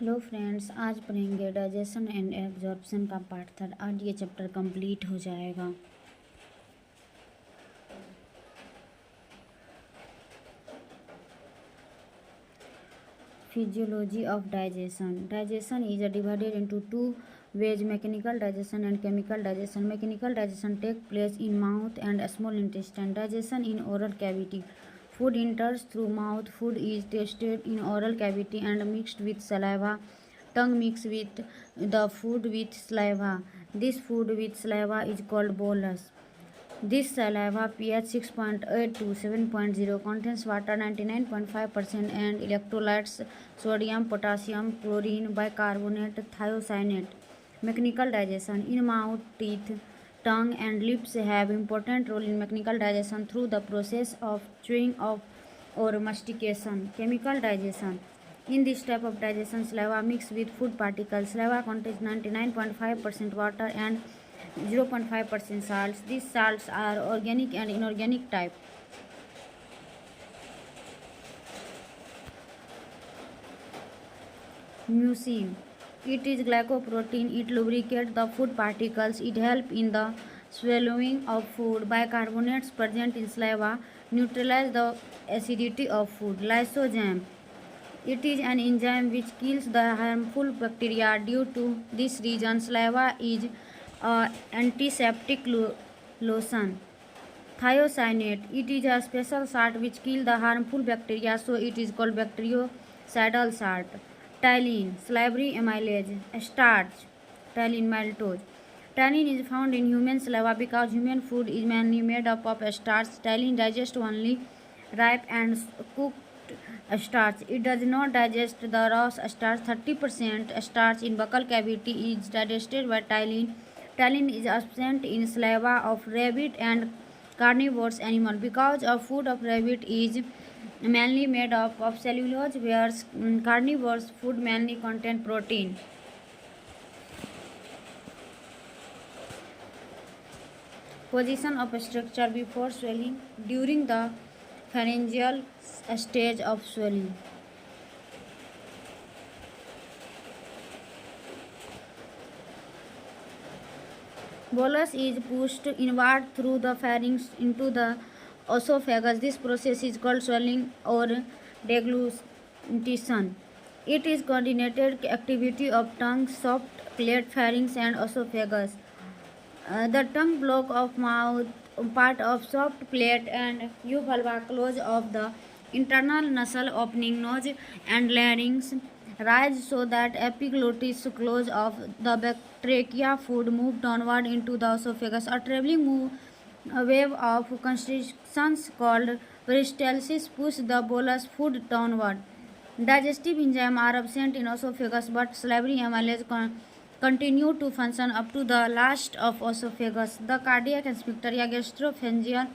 Hello friends, आज पढ़ेंगे digestion and absorption का पार्ट 3। आज ये चैप्टर कंप्लीट हो जाएगा। Physiology of digestion. Digestion is divided into two ways: mechanical digestion and chemical digestion. Mechanical digestion takes place in mouth and small intestine. Digestion in oral cavity. Food enters through mouth. Food is tasted in oral cavity and mixed with saliva. Tongue mixes with the food with saliva. This food with saliva is called bolus. This saliva, pH 6.8 to 7.0, contains water 99.5% and electrolytes sodium, potassium, chlorine, bicarbonate, thiocyanate. Mechanical digestion. In mouth, teeth, tongue and lips have important role in mechanical digestion through the process of chewing or mastication. Chemical digestion. In this type of digestion, saliva mixes with food particles. Saliva contains 99.5% water and 0.5% salts. These salts are organic and inorganic type. Mucin. It is glycoprotein. It lubricates the food particles. It helps in the swallowing of food. Bicarbonates present in saliva neutralize the acidity of food. Lysozyme. It is an enzyme which kills the harmful bacteria. Due to this reason, saliva is an antiseptic lotion. Thiocyanate. It is a special salt which kills the harmful bacteria, so it is called bactericidal salt. Ptyalin. Salivary amylase. Starch. Ptyalin maltose. Ptyalin is found in human saliva because human food is mainly made up of starch. Ptyalin digests only ripe and cooked starch. It does not digest the raw starch. 30% starch in buccal cavity is digested by ptyalin. Ptyalin is absent in saliva of rabbit and carnivorous animal. Because of food of rabbit is mainly made up of cellulose, whereas carnivorous food mainly contain protein. Position of structure before swelling. During the pharyngeal stage of swelling. Bolus is pushed inward through the pharynx into the esophagus. This process is called swelling or deglutition. It is coordinated activity of tongue, soft plate, pharynx and esophagus. The tongue block of mouth, part of soft plate and uvula close of the internal nasal opening, nose and larynx rise so that epiglottis close of the trachea. Food move downward into the esophagus. A traveling wave of constrictions called peristalsis push the bolus food downward. Digestive enzymes are absent in esophagus, but salivary amylase continue to function up to the last of esophagus. The cardiac sphincter, gastropharyngeal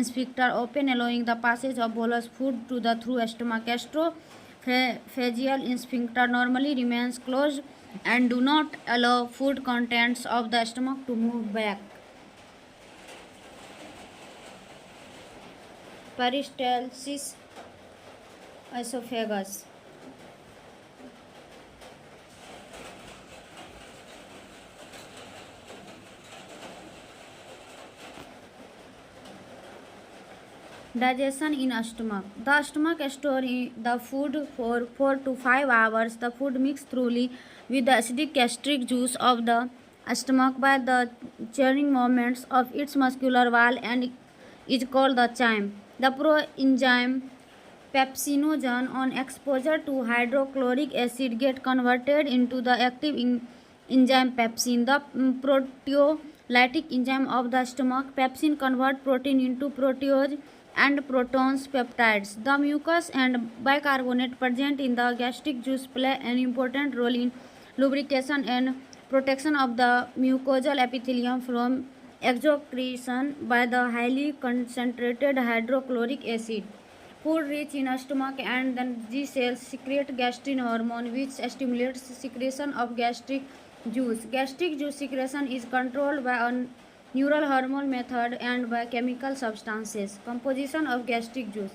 sphincter, open, allowing the passage of bolus food to the through stomach. Gastropharyngeal sphincter normally remains closed and do not allow food contents of the stomach to move back. Peristalsis, esophagus. Digestion in stomach. The stomach stores the food for 4 to 5 hours. The food mixes thoroughly with the acidic gastric juice of the stomach by the churning movements of its muscular wall and is called the chyme. The proenzyme pepsinogen, on exposure to hydrochloric acid, get converted into the active enzyme pepsin. The proteolytic enzyme of the stomach, pepsin, convert protein into protease and protons peptides. The mucus and bicarbonate present in the gastric juice play an important role in lubrication and protection of the mucosal epithelium from exoccretion by the highly concentrated hydrochloric acid. Food rich in stomach and the G cells secrete gastrin hormone, which stimulates secretion of gastric juice. Gastric juice secretion is controlled by a neural hormone method and by chemical substances. Composition of gastric juice.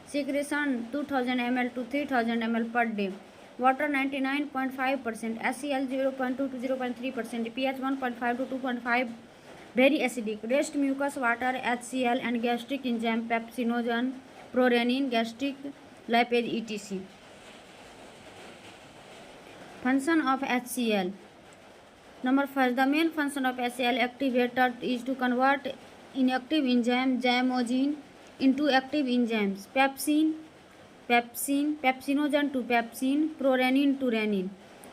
Secretion 2000 ml to 3000 ml per day. water 99.5%, HCl 0.2 to 0.3%, pH 1.5 to 2.5, very acidic. Rest mucus water, HCl, and gastric enzyme pepsinogen, prorenin, gastric lipase, etc. Function of HCl. Number 1. The main function of HCl activator is to convert inactive enzyme zymogen into active enzymes pepsinogen to pepsin, prorenin to renin.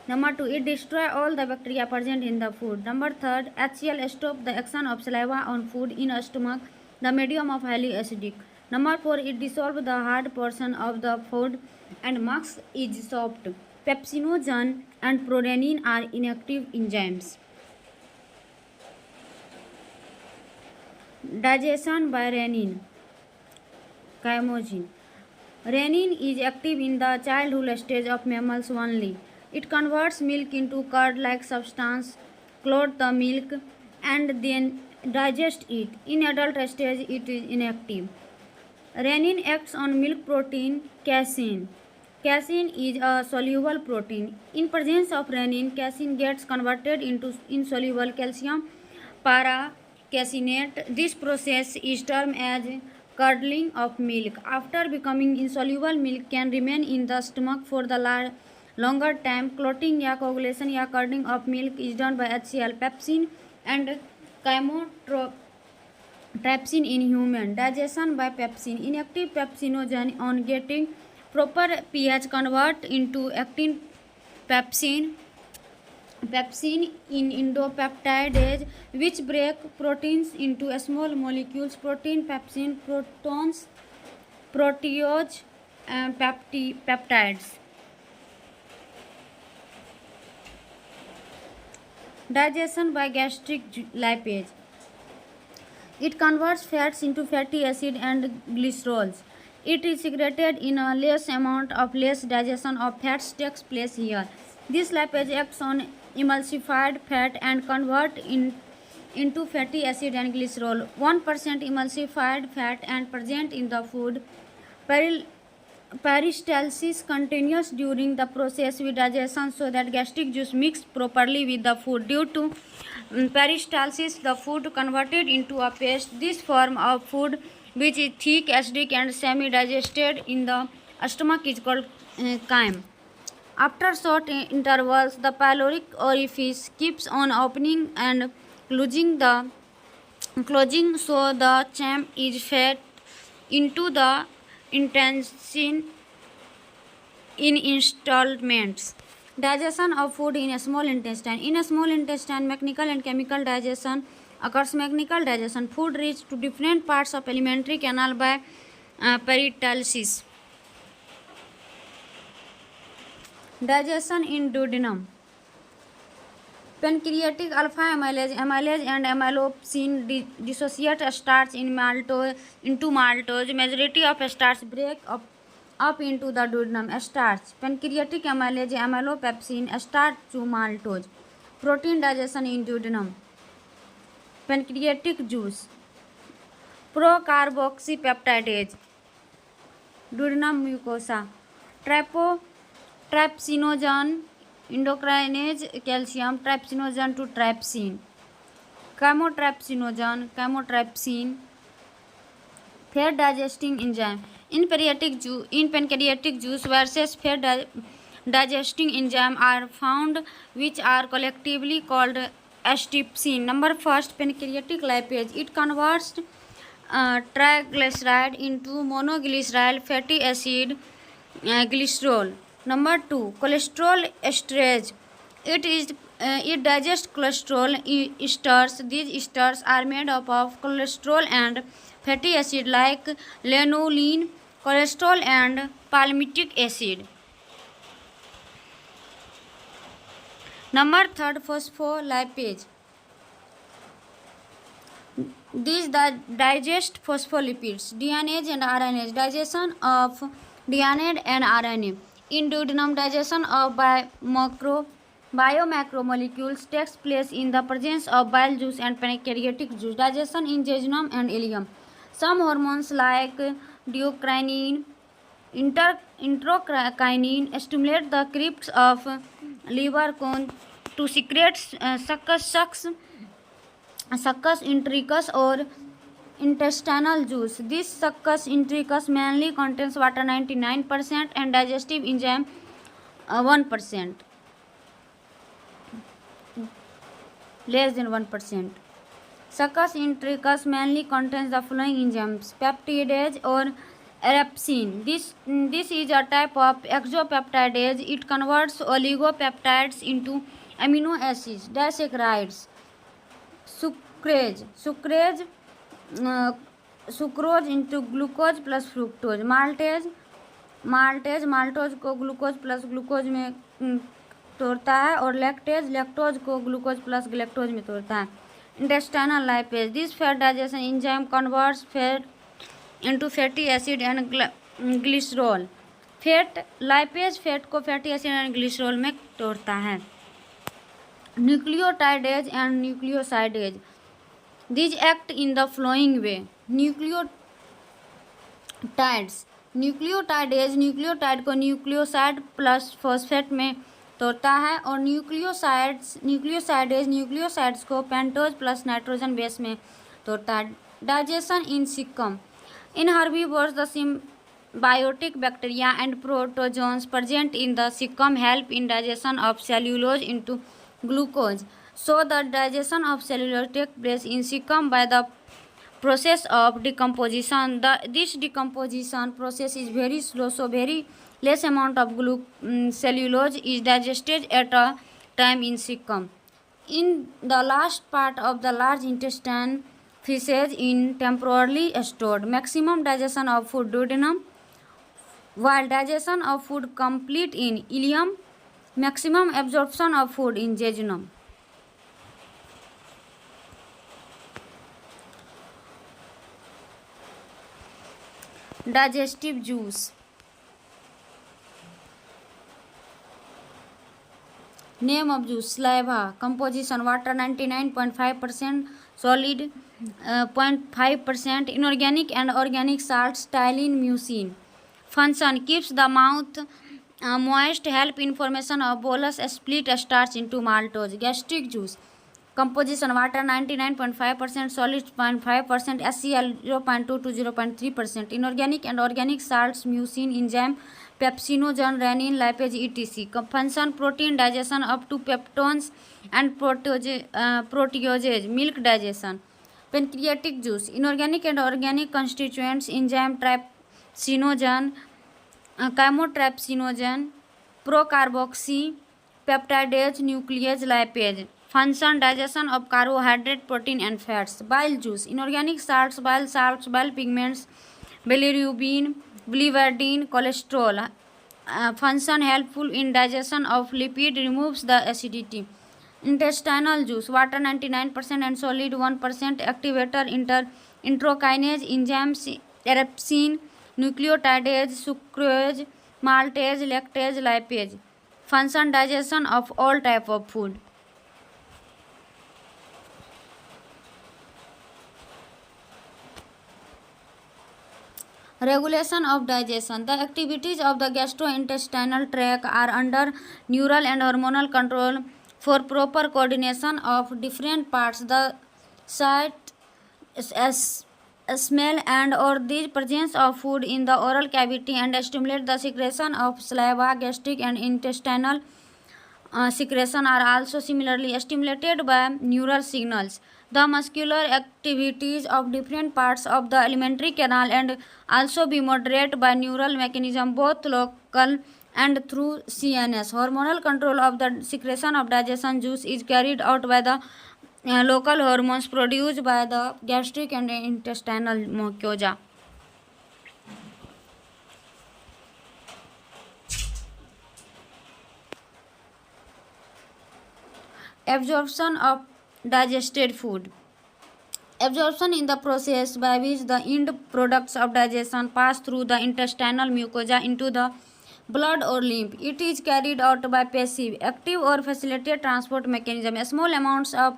Number 2. It destroys all the bacteria present in the food. Number 3. HCl stops the action of saliva on food in a stomach, the medium of highly acidic. Number 4. It dissolves the hard portion of the food and makes it soft. Pepsinogen and prorenin are inactive enzymes. Digestion by Rennin. Chymogen. Rennin is active in the childhood stage of mammals only. It converts milk into curd-like substance, clothes the milk, and then digests it. In adult stage, it is inactive. Rennin acts on milk protein casein. Casein is a soluble protein. In presence of rennin, casein gets converted into insoluble calcium para-caseinate. This process is termed as curdling of milk. After becoming insoluble, milk can remain in the stomach for the longer time. Clotting या coagulation या curdling of milk is done by HCl, pepsin, and chymotrypsin in human. Digestion by pepsin. Inactive pepsinogen on getting proper pH convert into actin pepsin in endopeptidase, which break proteins into small molecules. Protein, pepsin, protons, proteose, and peptides. Digestion by gastric lipase. It converts fats into fatty acid and glycerols. It is secreted in a less amount of less digestion of fats takes place here. This lipase acts on emulsified fat and convert into fatty acid and glycerol. 1% emulsified fat and present in the food. Peristalsis continues during the process with digestion so that gastric juice mixed properly with the food. Due to peristalsis, the food converted into a paste. This form of food, which is thick, acidic, and semi-digested in the stomach, is called chyme. After short intervals, the pyloric orifice keeps on opening and closing, so the chyme is fed into the intestine in installments. Digestion of food in a small intestine. In a small intestine, mechanical and chemical digestion occurs. Mechanical digestion: food reaches to different parts of alimentary canal by peristalsis. Digestion in duodenum. Pancreatic alpha amylase and amylopectin dissociate starch into maltose. Majority of starch break up into the duodenum. Starch: pancreatic amylase, amylopepsin, starch to maltose. Protein digestion in duodenum. Pancreatic juice. Procarboxypeptidase. Duodenum mucosa. Trypsinogen endocrinase calcium trypsinogen to trypsin. Chymotrypsin, fat digesting enzyme. In pancreatic juice, various fat digesting enzymes are found, which are collectively called astipsin. Number 1, pancreatic lipase. It converts triglyceride into monoglycerol fatty acid glycerol. Number 2, cholesterol esterase. It digests cholesterol esters. These esters are made up of cholesterol and fatty acid like lanolin, cholesterol, and palmitic acid. Number 3, phospholipase. These digest phospholipids. DNase and RNase. Digestion of DNA and RNA. In duodenum, digestion of biomacromolecules takes place in the presence of bile juice and pancreatic juice. Digestion in jejunum and ileum. Some hormones like diocyanin enterokinin stimulate the crypts of liver cone to secrete succus intricus or intestinal juice. This succus intricus mainly contains water 99% and digestive enzyme 1%, less than 1%. Succus intricus mainly contains the following enzymes: peptidase or erepsin. This is a type of exopeptidase. It converts oligopeptides into amino acids, disaccharides, sucrose into glucose plus fructose, maltose को glucose plus glucose में तोड़ता है, और lactose को glucose plus galactose में तोड़ता है. Intestinal lipase. This fat digestion enzyme converts fat into fatty acid and glycerol. Lipase fat को फैटी एसिड एंड ग्लिसरॉल में तोड़ता है. Nucleotidase and nucleosidase. These act in the following way. Nucleotidase nucleotide को nucleoside plus phosphate में तोड़ता है, और nucleosidase nucleosides को पेंटोज प्लस नाइट्रोजन बेस में तोड़ता है. Digestion in caecum. In herbivores the symbiotic bacteria and protozoans present in the cecum help in digestion of cellulose into glucose. So the digestion of cellulose takes place in cecum by the process of decomposition. This decomposition process is very slow, so very less amount of cellulose is digested at a time in cecum. In the last part of the large intestine, feces in temporarily stored. Maximum digestion of food duodenum, while digestion of food complete in ileum. Maximum absorption of food in jejunum. Digestive juice. Name of juice: saliva. Composition: water 99.5%, solid 0.5%, inorganic and organic salts, Ptyalin, Mucin. Function: keeps the mouth moist, help in formation of bolus, split starch into maltose. Gastric juice. Composition: water 99.5%, solid 0.5%, HCl 0.2 to 0.3%, inorganic and organic salts, mucin, enzyme, pepsinogen, rennin, lipase, etc. Function: protein digestion up to peptones and proteases, milk digestion. Pancreatic juice. Inorganic and organic constituents, enzyme, trypsinogen, chymotrypsinogen, procarboxy, peptidase, nuclease, lipase. Function: digestion of carbohydrate, protein and fats. Bile juice. Inorganic salts, bile pigments, bilirubin, biliverdin, cholesterol. Function: helpful in digestion of lipid, removes the acidity. Intestinal juice. Water 99% and solid 1%, activator enterokinase, enzymes, erepsin, nucleotidase, sucrose, maltase, lactase, lipase. Function: digestion of all type of food. Regulation of digestion. The activities of the gastrointestinal tract are under neural and hormonal control. For proper coordination of different parts, the sight, smell and or the presence of food in the oral cavity and stimulate the secretion of saliva. Gastric and intestinal secretion are also similarly stimulated by neural signals. The muscular activities of different parts of the alimentary canal and also be moderated by neural mechanism, both local and through CNS. Hormonal control of the secretion of digestion juice is carried out by the local hormones produced by the gastric and intestinal mucosa. Absorption of digested food. Absorption in the process by which the end products of digestion pass through the intestinal mucosa into the blood or lymph. It is carried out by passive, active or facilitated transport mechanism. Small amounts of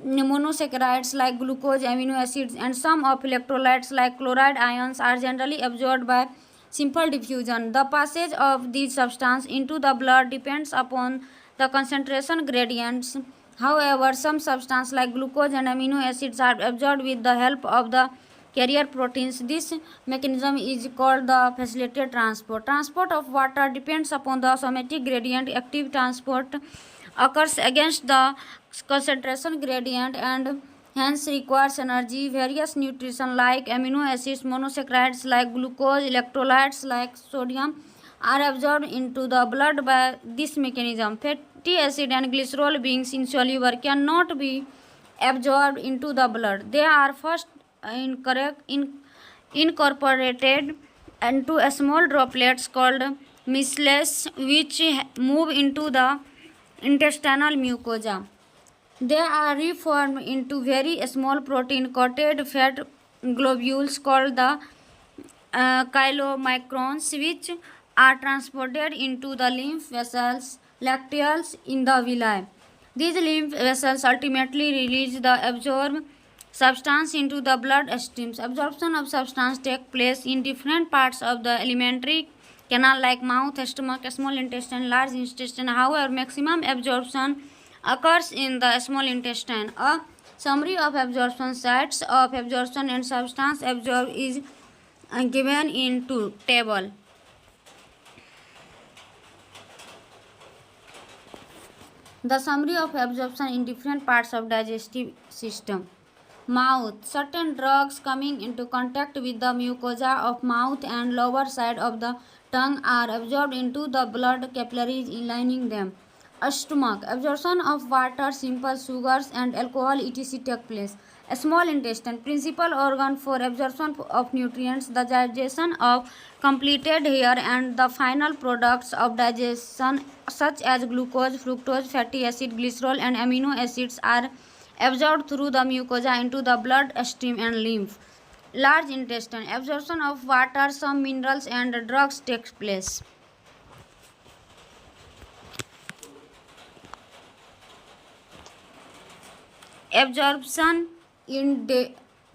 monosaccharides like glucose, amino acids and some of electrolytes like chloride ions are generally absorbed by simple diffusion. The passage of these substances into the blood depends upon the concentration gradients. However, some substances like glucose and amino acids are absorbed with the help of the carrier proteins. This mechanism is called the facilitated transport. Transport of water depends upon the osmotic gradient. Active transport occurs against the concentration gradient and hence requires energy. Various nutrition like amino acids, monosaccharides like glucose, electrolytes like sodium are absorbed into the blood by this mechanism. Fatty acid and glycerol, being insoluble, cannot be absorbed into the blood. They are first incorporated into small droplets called micelles, which move into the intestinal mucosa. They are reformed into very small protein-coated fat globules called the chylomicrons, which are transported into the lymph vessels, lacteals in the villi. These lymph vessels ultimately release the absorbed substance into the blood streams. Absorption of substance takes place in different parts of the alimentary canal like mouth, stomach, small intestine, large intestine. However, maximum absorption occurs in the small intestine. A summary of absorption sites of absorption and substance absorbed is given in table. The summary of absorption in different parts of digestive system. Mouth. Certain drugs coming into contact with the mucosa of mouth and lower side of the tongue are absorbed into the blood capillaries lining them. Stomach. Absorption of water, simple sugars and alcohol etc. take place. A small intestine. Principal organ for absorption of nutrients, the digestion of completed hair and the final products of digestion such as glucose, fructose, fatty acid, glycerol and amino acids are absorbed through the mucosa into the blood stream and lymph. Large intestine. Absorption of water, some minerals and drugs takes place. Absorption in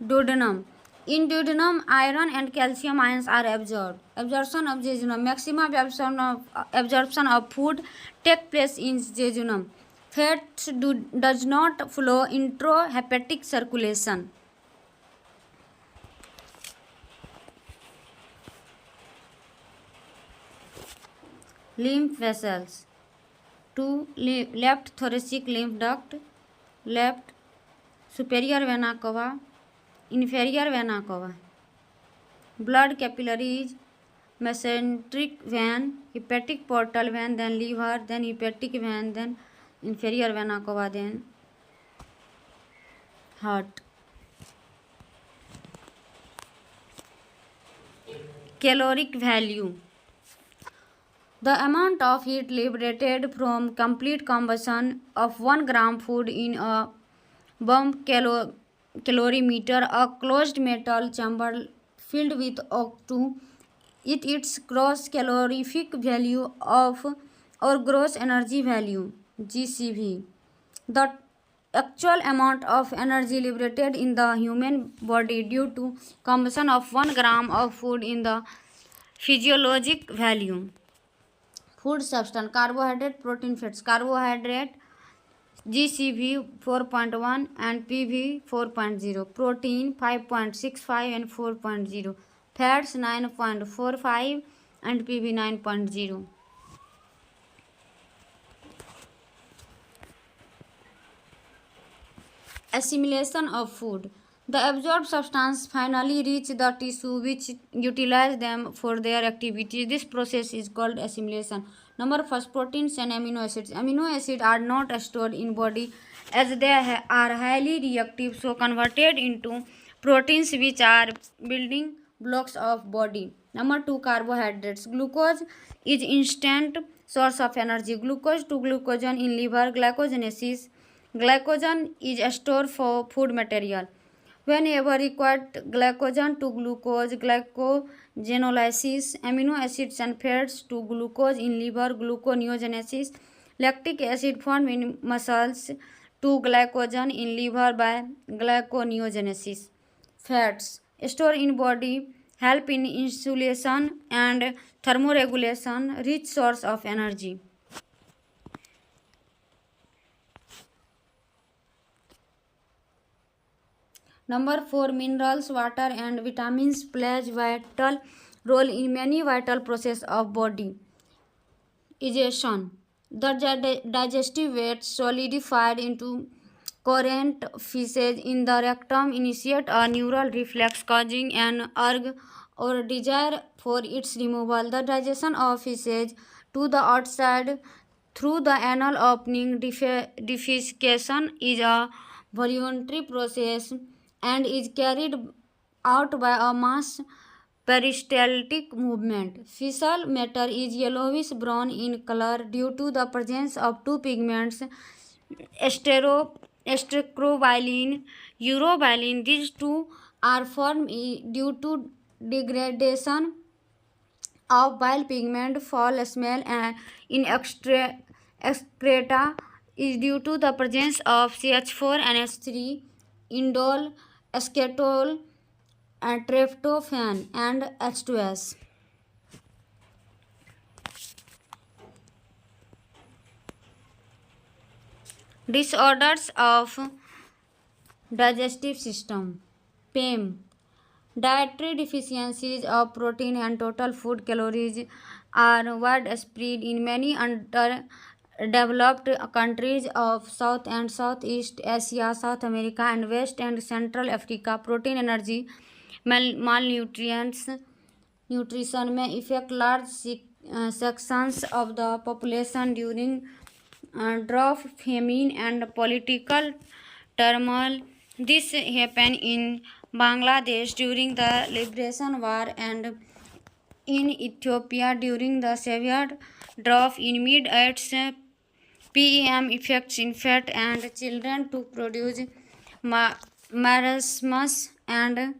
duodenum. In duodenum, iron and calcium ions are absorbed. Absorption of jejunum. Maximum absorption of food takes place in jejunum. Fat does not flow intrahepatic circulation. Lymph vessels. 2. Left thoracic lymph duct, left superior vena cava, inferior vena cava. Blood capillaries, mesenteric vein, hepatic portal vein, then liver, then hepatic vein, then inferior vena cava, then heart. Caloric value. The amount of heat liberated from complete combustion of 1 gram food in a bomb calorimeter, a closed metal chamber filled with O2, its gross calorific value of or gross energy value GCV. The actual amount of energy liberated in the human body due to combustion of 1 gram of food in the physiologic value. Food substance, carbohydrate, protein, fats. Carbohydrate GCV 4.1 and PV 4.0. Protein 5.65 and 4.0. Fats 9.45 and PV 9.0. Assimilation of food. The absorbed substance finally reach the tissue which utilize them for their activities. This process is called assimilation. Number first, proteins and amino acids. Amino acids are not stored in body as they are highly reactive, so converted into proteins which are building blocks of body. Number 2, carbohydrates. Glucose is instant source of energy. Glucose to glucogen in liver, glycogenesis. Glycogen is stored for food material. Whenever required, glycogen to glucose, glycogenolysis, amino acids and fats to glucose in liver, gluconeogenesis, lactic acid formed in muscles to glycogen in liver by glyconeogenesis. Fats stored in body help in insulation and thermoregulation, rich source of energy. Number 4, minerals, water and vitamins plays vital role in many vital processes of body. Egestion. The digestive weight solidified into coherent feces in the rectum initiate a neural reflex causing an urge or desire for its removal. The digestion of feces to the outside through the anal opening defecation is a voluntary process and is carried out by a mass peristaltic movement. Fecal matter is yellowish brown in color due to the presence of two pigments, estrobilin, urobilin. These two are formed due to degradation of bile pigment. Foul smell in excreta is due to the presence of CH4NH3, indole, acetol, tryptophan, and H2S. Disorders of digestive system. PAM. Dietary deficiencies of protein and total food calories are widespread in many underdeveloped countries of South and Southeast Asia, South America, and West and Central Africa. Protein energy malnutrition may affect large sections of the population during drought, famine, and political turmoil. This happened in Bangladesh during the Liberation War and in Ethiopia during the severe drought in mid-8th PEM affects infants and children to produce marasmus and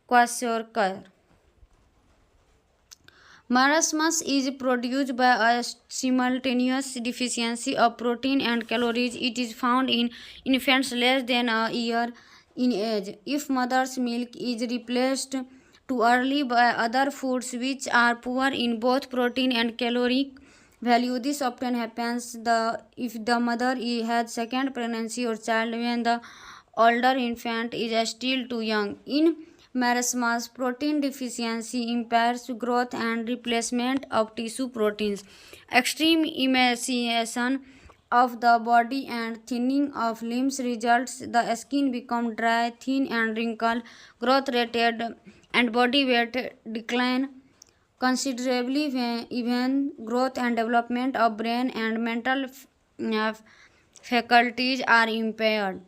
kwashiorkor. Marasmus is produced by a simultaneous deficiency of protein and calories. It is found in infants less than a year in age. If mother's milk is replaced too early by other foods which are poor in both protein and caloric value, this often happens if the mother has second pregnancy or child when the older infant is still too young. In marasmus, protein deficiency impairs growth and replacement of tissue proteins. Extreme emaciation of the body and thinning of limbs results. The skin becomes dry, thin, and wrinkled. Growth rate and body weight decline considerably. Even growth and development of brain and mental faculties are impaired.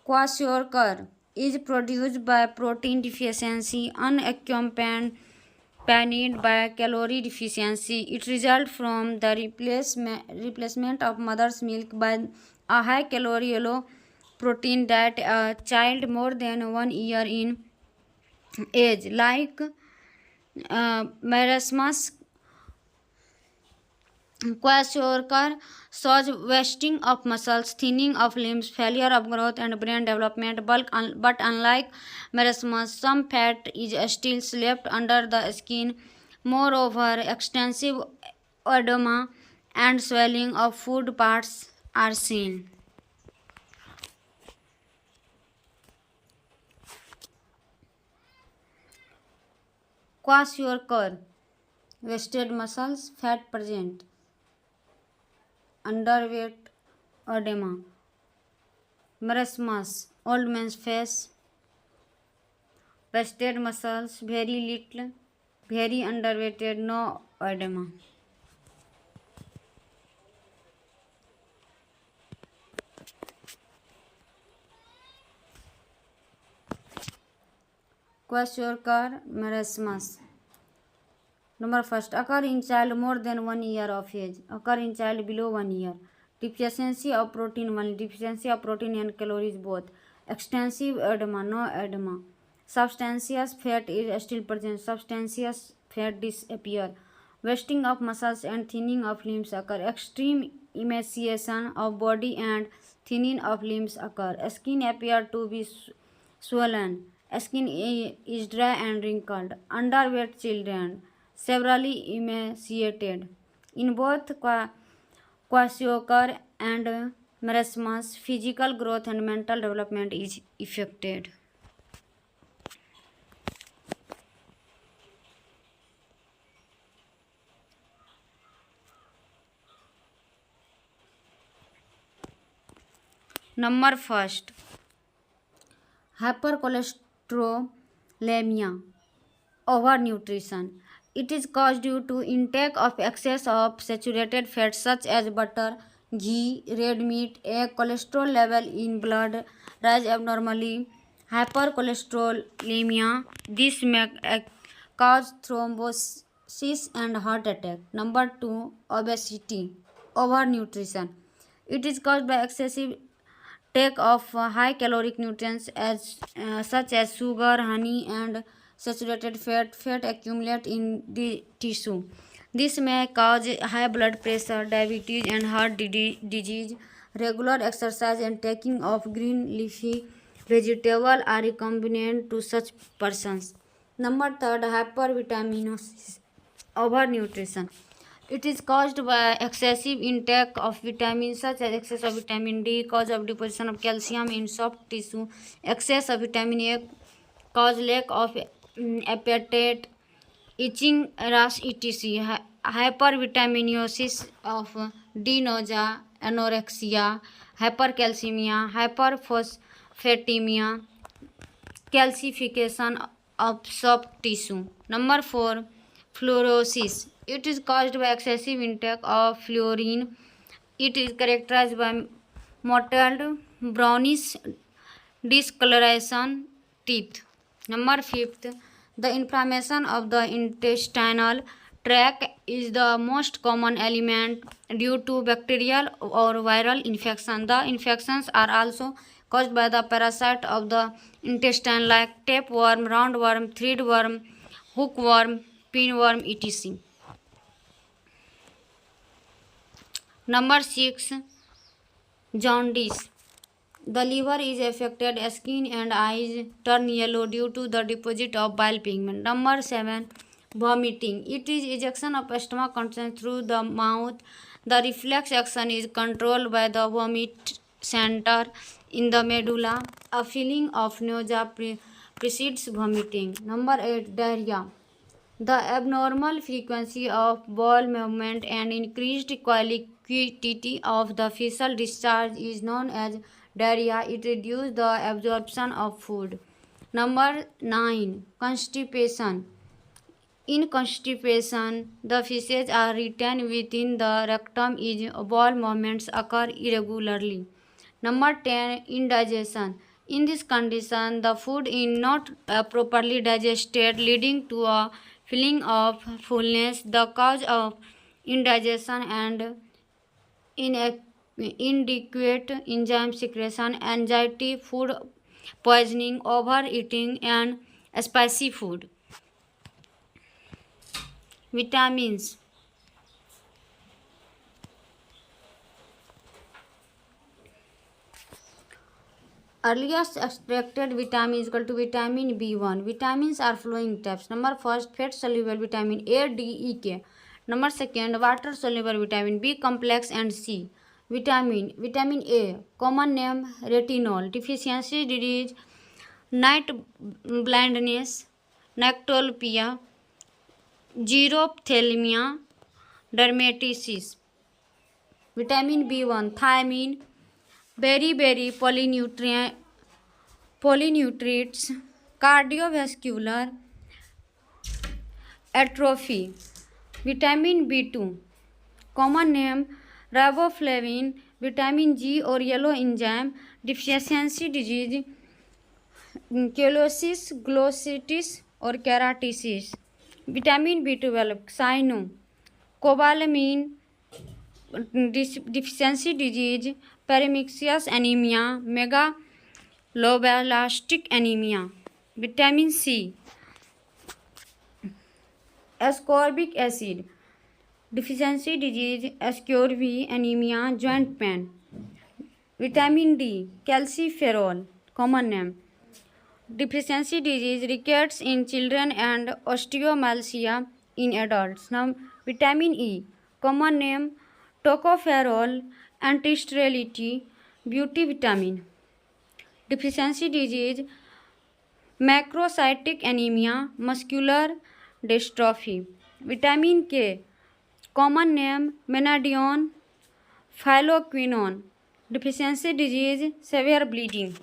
Kwashiorkor is produced by protein deficiency unaccompanied by calorie deficiency. It results from the replacement of mother's milk by a high-calorie low-protein diet. A child more than 1 year in age, like marasmus, kwashiorkor shows wasting of muscles, thinning of limbs, failure of growth and brain development. But unlike marasmus, some fat is still left under the skin. Moreover, extensive edema and swelling of food parts are seen. Kwashiorkor, wasted muscles, fat present, underweight, edema. Marasmus, old man's face, wasted muscles, very little, very underweighted, no edema. Kwashiorkor, marasmus. Number first, occur in child more than 1 year of age. Occur in child below 1 year. Deficiency of protein, one deficiency of protein and calories both. Extensive edema, no edema. Substantious fat is still present. Substantious fat disappear. Wasting of muscles and thinning of limbs occur. Extreme emaciation of body and thinning of limbs occur. Skin appear to be swollen. Skin is dry and wrinkled. Underweight children, severely emaciated. In both kwashiorkor and marasmus, physical growth and mental development is affected. Number first, hypercholesterolemia, overnutrition. It is caused due to intake of excess of saturated fats such as butter, ghee, red meat, egg. Cholesterol level in blood rise abnormally. Hypercholesterolemia. This may cause thrombosis and heart attack. Number 2, obesity, overnutrition. It is caused by excessive take of high caloric nutrients such as sugar, honey, and saturated fat. Fat accumulate in the tissue. This may cause high blood pressure, diabetes, and heart disease. Regular exercise and taking of green leafy vegetable are recommended to such persons. Number 3, hypervitaminosis, overnutrition. It is caused by excessive intake of vitamins such as excess of vitamin D, cause of deposition of calcium in soft tissue. Excess of vitamin A cause lack of appetite, itching, rash, etc. Hypervitaminosis of D, nausea, anorexia, hypercalcemia, hyperphosphatemia, calcification of soft tissue. Number 4, fluorosis. It is caused by excessive intake of fluorine. It is characterized by mottled, brownish discoloration teeth. Number 5, the inflammation of the intestinal tract is the most common element due to bacterial or viral infection. The infections are also caused by the parasite of the intestine like tapeworm, roundworm, threadworm, hookworm, pinworm, etc. Number 6, jaundice. The liver is affected, skin and eyes turn yellow due to the deposit of bile pigment. Number 7, vomiting. It is ejection of stomach contents through the mouth. The reflex action is controlled by the vomit center in the medulla. A feeling of nausea precedes vomiting. Number 8, diarrhea. The abnormal frequency of bowel movement and increased quantity of the fecal discharge is known as diarrhea. It reduces the absorption of food. Number 9, constipation. In constipation, the feces are retained within the rectum as bowel movements occur irregularly. Number 10, indigestion. In this condition, the food is not properly digested, leading to a feeling of fullness. The cause of indigestion and inadequate enzyme secretion, anxiety, food poisoning, overeating, and spicy food. Vitamins. Earliest extracted vitamin is equal to vitamin B1. Vitamins are following types. Number first, fat soluble vitamin A, D, E, K. Number second, water soluble vitamin B complex and C. Vitamin A, common name retinol, deficiency disease, night blindness, nyctalopia, xerophthalmia, dermatitis. Vitamin B1, thiamine, berry polynutrients, cardiovascular atrophy. Vitamin B2, common name riboflavin, vitamin G or yellow enzyme deficiency disease, callosis, glossitis or keratitis. Vitamin B12, cyano, cobalamin deficiency disease, paramecious anemia, megaloblastic anemia. Vitamin C, ascorbic acid deficiency disease, scurvy, anemia, joint pain. Vitamin D, calciferol, common name, deficiency disease, rickets in children and osteomalacia in adults. Now, vitamin E, common name tocopherol, anti-sterility, beauty vitamin. Deficiency disease, macrocytic anemia, muscular dystrophy. Vitamin K, common name menadione, phylloquinone. Deficiency disease, severe bleeding.